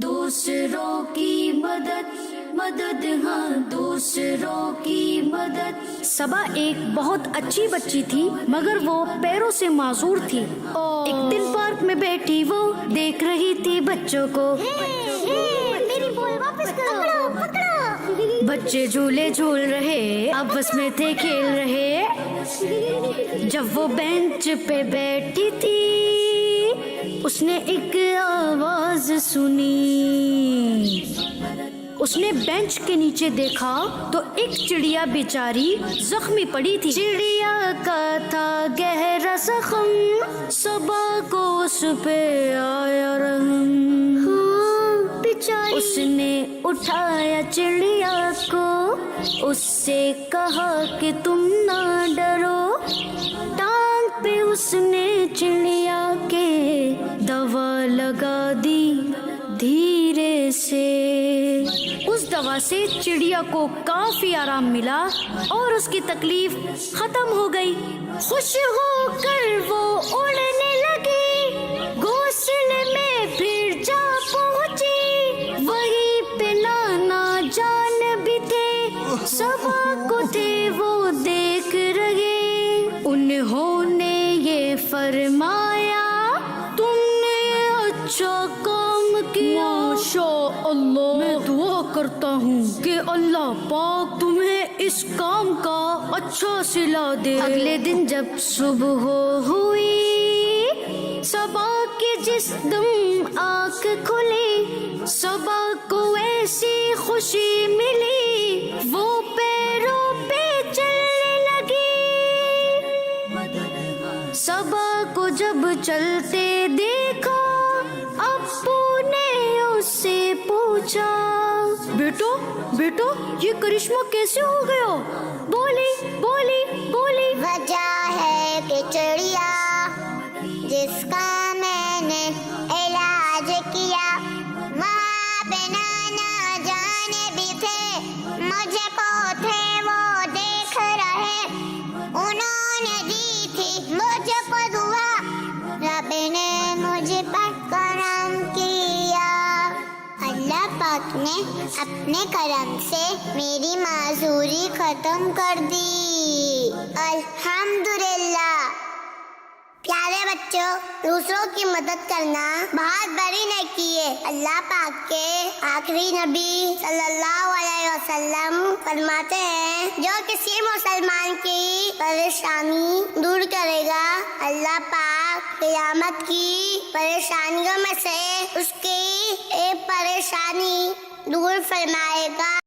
دوسروں کی مدد ہاں دوسروں کی مدد۔ صبا ایک بہت اچھی بچی تھی مگر وہ پیروں سے معذور تھی۔ ایک دن پارک میں بیٹھی وہ دیکھ رہی تھی بچوں کو۔ میری بال واپس کرو، پکڑو۔ بچے جھولے جھول رہے، آپس میں تھے کھیل رہے۔ جب وہ بینچ پہ بیٹھی تھی اس نے ایک آواز سنی۔ اس نے بینچ کے نیچے دیکھا تو ایک چڑیا بیچاری زخمی پڑی تھی۔ چڑیا کا تھا گہرا زخم، صبا کو اس پہ آیا رحم۔ اس نے اٹھایا چڑیا کو، اس سے کہا کہ تم نہ ڈرو۔ ٹانگ پہ اس نے چڑیا کے دوا لگا دی دھیرے سے۔ اس دوا سے چڑیا کو کافی آرام ملا اور اس کی تکلیف ختم ہو گئی۔ خوش ہو کر وہ اڑنے لگی، گھونسلے میں پھر جا پہنچی۔ وہیں پہ نانا جان بھی تھے، صبا کو تھے وہ دیکھ رہے۔ انہوں نے یہ فرمایا تم نے اچھا کام کیا۔ ماشاء اللہ، میں دعا کرتا ہوں کہ اللہ پاک تمہیں اس کام کا اچھا صلہ دے۔ اگلے دن جب صبح ہوئی، صبا کی جس دم آنکھ کھلی، صبا کو ایسی خوشی ملی وہ پیروں پہ چلنے لگی۔ صبا کو جب چلتے دیکھا، ابو نے اس سے پوچھا بیٹا یہ کرشمہ کیسے ہو گیا؟ بولی وجہ ہے کہ چڑیا جس کا میں نے علاج کیا، وہاں پہ نانا جانے بھی تھے، مجھے کو تھے وہ دیکھ رہے۔ انہوں نے دی تھی مجھے کو دعا، رب نے مجھے پر کرم کیا۔ اللہ پاک نے اپنے کرم سے میری معذوری ختم کر دی، الحمدللہ۔ پیارے بچوں، دوسروں کی مدد کرنا بہت بڑی نیکی ہے۔ اللہ پاک کے آخری نبی صلی اللہ علیہ وسلم فرماتے ہیں جو کسی مسلمان کی پریشانی دور کرے گا، اللہ پاک قیامت کی پریشانیوں میں سے اس کی ایک پریشانی دور فرمائے گا۔